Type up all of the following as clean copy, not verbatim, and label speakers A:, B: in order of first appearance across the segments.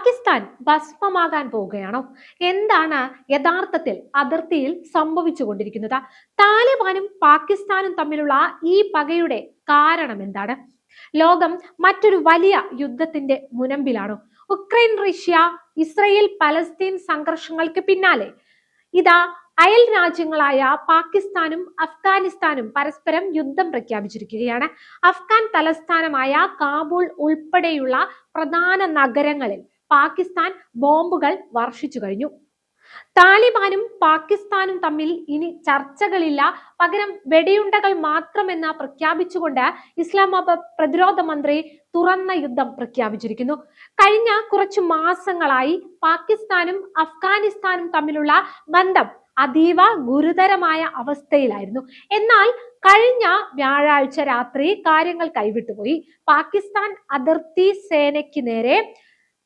A: പാകിസ്ഥാൻ ഭസ്മമാകാൻ പോവുകയാണോ? എന്താണ് യഥാർത്ഥത്തിൽ അതിർത്തിയിൽ സംഭവിച്ചുകൊണ്ടിരിക്കുന്നത്? താലിബാനും പാകിസ്ഥാനും തമ്മിലുള്ള ഈ പകയുടെ കാരണം എന്താണ്? ലോകം മറ്റൊരു വലിയ യുദ്ധത്തിന്റെ മുനമ്പിലാണോ? ഉക്രൈൻ, റഷ്യ, ഇസ്രയേൽ, പലസ്തീൻ സംഘർഷങ്ങൾക്ക് പിന്നാലെ ഇതാ അയൽ രാജ്യങ്ങളായ പാകിസ്ഥാനും അഫ്ഗാനിസ്ഥാനും പരസ്പരം യുദ്ധം പ്രഖ്യാപിച്ചിരിക്കുകയാണ്. അഫ്ഗാൻ തലസ്ഥാനമായ കാബൂൾ ഉൾപ്പെടെയുള്ള പ്രധാന നഗരങ്ങളിൽ പാകിസ്ഥാൻ ബോംബുകൾ വർഷിച്ചു കഴിഞ്ഞു. താലിബാനും പാകിസ്ഥാനും തമ്മിൽ ഇനി ചർച്ചകളില്ല, പകരം വെടിയുണ്ടകൾ മാത്രമെന്ന് പ്രഖ്യാപിച്ചുകൊണ്ട് ഇസ്ലാമാബാദ് പ്രതിരോധ മന്ത്രി തുറന്ന യുദ്ധം പ്രഖ്യാപിച്ചിരിക്കുന്നു. കഴിഞ്ഞ കുറച്ചു മാസങ്ങളായി പാകിസ്ഥാനും അഫ്ഗാനിസ്ഥാനും തമ്മിലുള്ള ബന്ധം അതീവ ഗുരുതരമായ അവസ്ഥയിലായിരുന്നു. എന്നാൽ കഴിഞ്ഞ വ്യാഴാഴ്ച രാത്രി കാര്യങ്ങൾ കൈവിട്ടുപോയി. പാകിസ്ഥാൻ അതിർത്തി സേനയ്ക്ക് നേരെ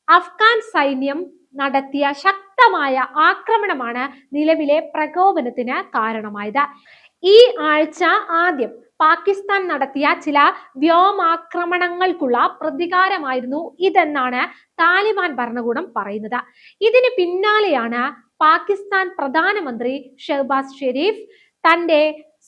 A: അഫ്ഗാൻ സൈന്യം നടത്തിയ ശക്തമായ ആക്രമണമാണ് നിലവിലെ പ്രകോപനത്തിന് കാരണമായത്. ഈ ആഴ്ച ആദ്യം പാകിസ്ഥാൻ നടത്തിയ ചില വ്യോമാക്രമണങ്ങൾക്കുള്ള പ്രതികാരമായിരുന്നു ഇതെന്നാണ് താലിബാൻ ഭരണകൂടം പറയുന്നത്. ഇതിന് പിന്നാലെയാണ് പാകിസ്ഥാൻ പ്രധാനമന്ത്രി ഷഹബാസ് ഷെരീഫ് തന്റെ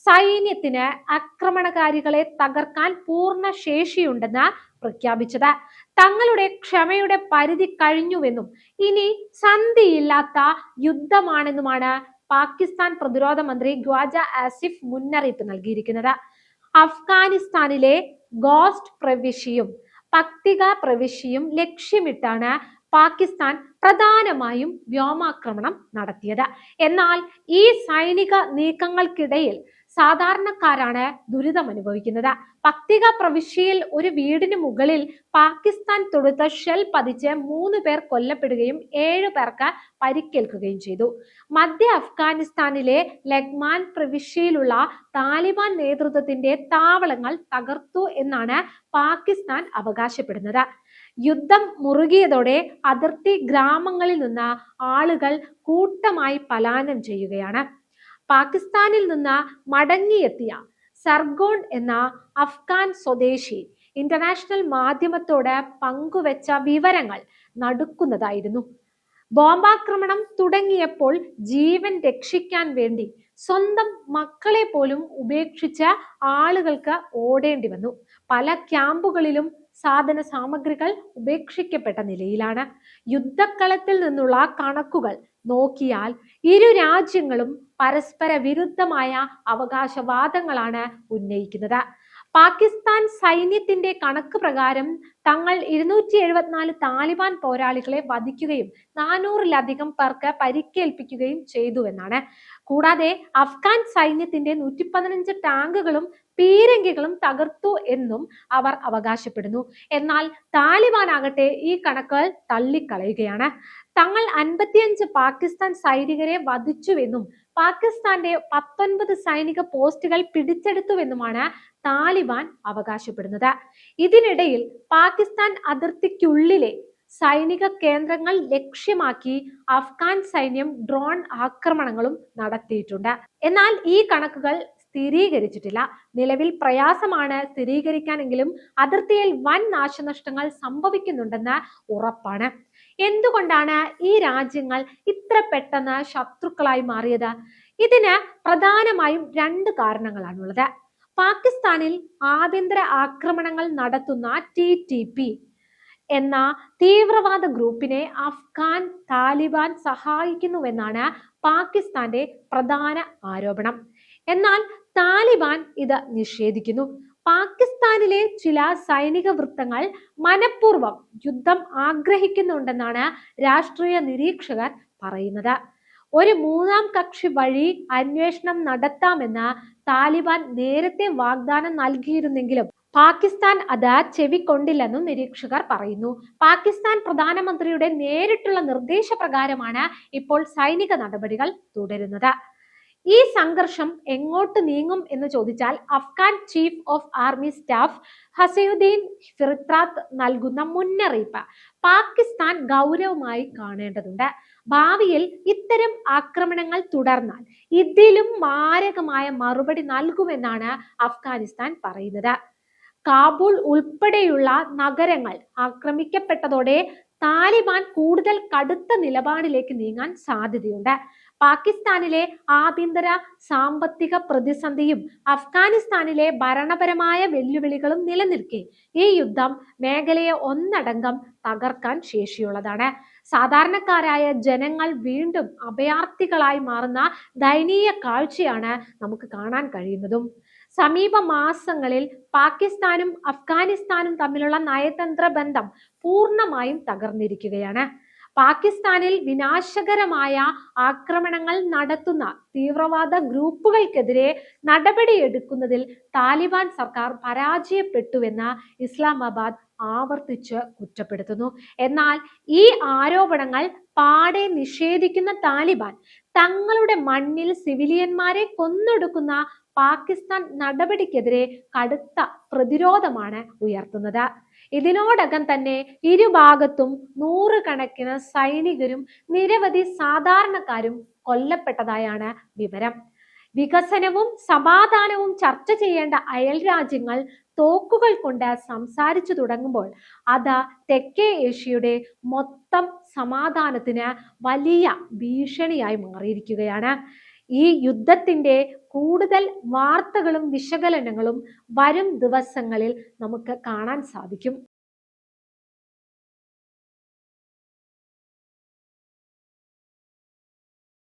A: സൈന്യത്തിന് ആക്രമണകാരികളെ തകർക്കാൻ പൂർണ്ണ ശേഷിയുണ്ടെന്ന് പ്രഖ്യാപിച്ചത്. തങ്ങളുടെ ക്ഷമയുടെ പരിധി കഴിഞ്ഞുവെന്നും ഇനി സന്ധിയില്ലാത്ത യുദ്ധമാണെന്നുമാണ് പാകിസ്ഥാൻ പ്രതിരോധ മന്ത്രി ഖ്വാജ ആസിഫ് മുന്നറിയിപ്പ് നൽകിയിരിക്കുന്നത്. അഫ്ഗാനിസ്ഥാനിലെ ഗോസ്റ്റ് പ്രവിശ്യയും പക്തിക പ്രവിശ്യയും ലക്ഷ്യമിട്ടാണ് പാകിസ്ഥാൻ പ്രധാനമായും വ്യോമാക്രമണം നടത്തിയത്. എന്നാൽ ഈ സൈനിക നീക്കങ്ങൾക്കിടയിൽ സാധാരണക്കാരാണ് ദുരിതം അനുഭവിക്കുന്നത്. പക്തിക പ്രവിശ്യയിൽ ഒരു വീടിന് മുകളിൽ പാകിസ്ഥാൻ തൊടുത്ത ഷെൽ പതിച്ച് 3 പേർ കൊല്ലപ്പെടുകയും 7 പേർക്ക് പരിക്കേൽക്കുകയും ചെയ്തു. മധ്യ അഫ്ഗാനിസ്ഥാനിലെ ലഗ്മാൻ പ്രവിശ്യയിലുള്ള താലിബാൻ നേതൃത്വത്തിന്റെ താവളങ്ങൾ തകർത്തു എന്നാണ് പാകിസ്ഥാൻ അവകാശപ്പെടുന്നത്. യുദ്ധം മുറുകിയതോടെ അതിർത്തി ഗ്രാമങ്ങളിൽ നിന്ന് ആളുകൾ കൂട്ടമായി പലായനം ചെയ്യുകയാണ്. പാകിസ്ഥാനിൽ നിന്ന് മടങ്ങിയെത്തിയ സർഗോൺ എന്ന അഫ്ഗാൻ സ്വദേശി ഇന്റർനാഷണൽ മാധ്യമത്തോട് പങ്കുവെച്ച വിവരങ്ങൾ നടുക്കുന്നതായിരുന്നു. ബോംബാക്രമണം തുടങ്ങിയപ്പോൾ ജീവൻ രക്ഷിക്കാൻ വേണ്ടി സ്വന്തം മക്കളെ പോലും ഉപേക്ഷിച്ച ആളുകൾക്ക് ഓടേണ്ടി വന്നു. പല ക്യാമ്പുകളിലും സാധന സാമഗ്രികൾ ഉപേക്ഷിക്കപ്പെട്ട നിലയിലാണ്. യുദ്ധക്കളത്തിൽ നിന്നുള്ള കണക്കുകൾ നോക്കിയാൽ ഇരു രാജ്യങ്ങളും പരസ്പര വിരുദ്ധമായ അവകാശവാദങ്ങളാണ് ഉന്നയിക്കുന്നത്. പാകിസ്ഥാൻ സൈന്യത്തിന്റെ കണക്ക് പ്രകാരം തങ്ങൾ 274 താലിബാൻ പോരാളികളെ വധിക്കുകയും 400-ലധികം പേർക്ക് പരിക്കേൽപ്പിക്കുകയും ചെയ്തുവെന്നാണ്. കൂടാതെ അഫ്ഗാൻ സൈന്യത്തിന്റെ 115 ടാങ്കുകളും പീരങ്കികളും തകർത്തു എന്നും അവർ അവകാശപ്പെടുന്നു. എന്നാൽ താലിബാൻ ആകട്ടെ ഈ കണക്കുകൾ തള്ളിക്കളയുകയാണ്. തങ്ങൾ 55 പാകിസ്ഥാൻ സൈനികരെ വധിച്ചുവെന്നും പാകിസ്ഥാന്റെ 19 സൈനിക പോസ്റ്റുകൾ പിടിച്ചെടുത്തുവെന്നുമാണ് താലിബാൻ അവകാശപ്പെടുന്നത്. ഇതിനിടയിൽ പാകിസ്ഥാൻ അതിർത്തിക്കുള്ളിലെ സൈനിക കേന്ദ്രങ്ങൾ ലക്ഷ്യമാക്കി അഫ്ഗാൻ സൈന്യം ഡ്രോൺ ആക്രമണങ്ങളും നടത്തിയിട്ടുണ്ട്. എന്നാൽ ഈ കണക്കുകൾ സ്ഥിരീകരിച്ചിട്ടില്ല. നിലവിൽ പ്രയാസമാണ് സ്ഥിരീകരിക്കാനെങ്കിലും അതിർത്തിയിൽ വൻ നാശനഷ്ടങ്ങൾ സംഭവിക്കുന്നുണ്ടെന്ന് ഉറപ്പാണ്. എന്തുകൊണ്ടാണ് ഈ രാജ്യങ്ങൾ ഇത്ര പെട്ടെന്ന് ശത്രുക്കളായി മാറിയത്? ഇതിന് പ്രധാനമായും 2 കാരണങ്ങളാണുള്ളത്. പാകിസ്ഥാനിൽ ആഭ്യന്തര ആക്രമണങ്ങൾ നടത്തുന്ന TTP എന്ന തീവ്രവാദ ഗ്രൂപ്പിനെ അഫ്ഗാൻ താലിബാൻ സഹായിക്കുന്നുവെന്നാണ് പാകിസ്ഥാന്റെ പ്രധാന ആരോപണം. എന്നാൽ താലിബാൻ ഇത് നിഷേധിക്കുന്നു. പാകിസ്ഥാനിലെ ചില സൈനിക വൃത്തങ്ങൾ മനഃപൂർവ്വം യുദ്ധം ആഗ്രഹിക്കുന്നുണ്ടെന്നാണ് രാഷ്ട്രീയ നിരീക്ഷകർ പറയുന്നത്. ഒരു 3-ാം കക്ഷി വഴി അന്വേഷണം നടത്താമെന്ന് താലിബാൻ നേരത്തെ വാഗ്ദാനം നൽകിയിരുന്നെങ്കിലും പാകിസ്ഥാൻ അത് ചെവിക്കൊണ്ടില്ലെന്നും നിരീക്ഷകർ പറയുന്നു. പാകിസ്ഥാൻ പ്രധാനമന്ത്രിയുടെ നേരിട്ടുള്ള നിർദ്ദേശപ്രകാരമാണ് ഇപ്പോൾ സൈനിക നടപടികൾ തുടരുന്നത്. ഈ സംഘർഷം എങ്ങോട്ട് നീങ്ങും എന്ന് ചോദിച്ചാൽ Afghan chief of army staff Hasanuddin Fitrat നൽകുന്ന മുന്നറിയിപ്പ് പാകിസ്ഥാൻ ഗൗരവമായി കാണേണ്ടതുണ്ട്. ഭാവിയിൽ ഇത്തരം ആക്രമണങ്ങൾ തുടർന്നാൽ ഇതിലും മാരകമായ മറുപടി നൽകുമെന്നാണ് അഫ്ഗാനിസ്ഥാൻ പറയുന്നത്. കാബൂൾ ഉൾപ്പെടെയുള്ള നഗരങ്ങൾ ആക്രമിക്കപ്പെട്ടതോടെ താലിബാൻ കൂടുതൽ കടുത്ത നിലപാടിലേക്ക് നീങ്ങാൻ സാധ്യതയുണ്ട്. പാകിസ്ഥാനിലെ ആഭ്യന്തര സാമ്പത്തിക പ്രതിസന്ധിയും അഫ്ഗാനിസ്ഥാനിലെ ഭരണപരമായ വെല്ലുവിളികളും നിലനിൽക്കെ ഈ യുദ്ധം മേഖലയെ ഒന്നടങ്കം തകർക്കാൻ ശേഷിയുള്ളതാണ്. സാധാരണക്കാരായ ജനങ്ങൾ വീണ്ടും അഭയാർത്ഥികളായി മാറുന്ന ദയനീയ കാഴ്ചയാണ് നമുക്ക് കാണാൻ കഴിയുന്നതും. സമീപ മാസങ്ങളിൽ പാകിസ്ഥാനും അഫ്ഗാനിസ്ഥാനും തമ്മിലുള്ള നയതന്ത്ര ബന്ധം പൂർണ്ണമായും തകർന്നിരിക്കുകയാണ്. പാകിസ്ഥാനിൽ വിനാശകരമായ ആക്രമണങ്ങൾ നടത്തുന്ന തീവ്രവാദ ഗ്രൂപ്പുകൾക്കെതിരെ നടപടിയെടുക്കുന്നതിൽ താലിബാൻ സർക്കാർ പരാജയപ്പെട്ടുവെന്ന് ഇസ്ലാമാബാദ് ആവർത്തിച്ച് കുറ്റപ്പെടുത്തുന്നു. എന്നാൽ ഈ ആരോപണങ്ങൾ പാടെ നിഷേധിക്കുന്ന താലിബാൻ തങ്ങളുടെ മണ്ണിൽ സിവിലിയന്മാരെ കൊന്നൊടുക്കുന്ന പാകിസ്ഥാൻ നടപടിക്കെതിരെ കടുത്ത പ്രതിരോധമാണ് ഉയർത്തുന്നത്. ഇതിനോടകം തന്നെ ഇരുഭാഗത്തും നൂറുകണക്കിന് സൈനികരും നിരവധി സാധാരണക്കാരും കൊല്ലപ്പെട്ടതായാണ് വിവരം. വികസനവും സമാധാനവും ചർച്ച ചെയ്യേണ്ട അയൽ രാജ്യങ്ങൾ തോക്കുകൾ കൊണ്ട് സംസാരിച്ചു തുടങ്ങുമ്പോൾ അത് തെക്കേ ഏഷ്യയുടെ മൊത്തം സമാധാനത്തിന് വലിയ ഭീഷണിയായി മാറിയിരിക്കുകയാണ്. ഈ യുദ്ധത്തിന്റെ കൂടുതൽ വാർത്തകളും വിശകലനങ്ങളും വരും ദിവസങ്ങളിൽ നമുക്ക് കാണാൻ സാധിക്കും.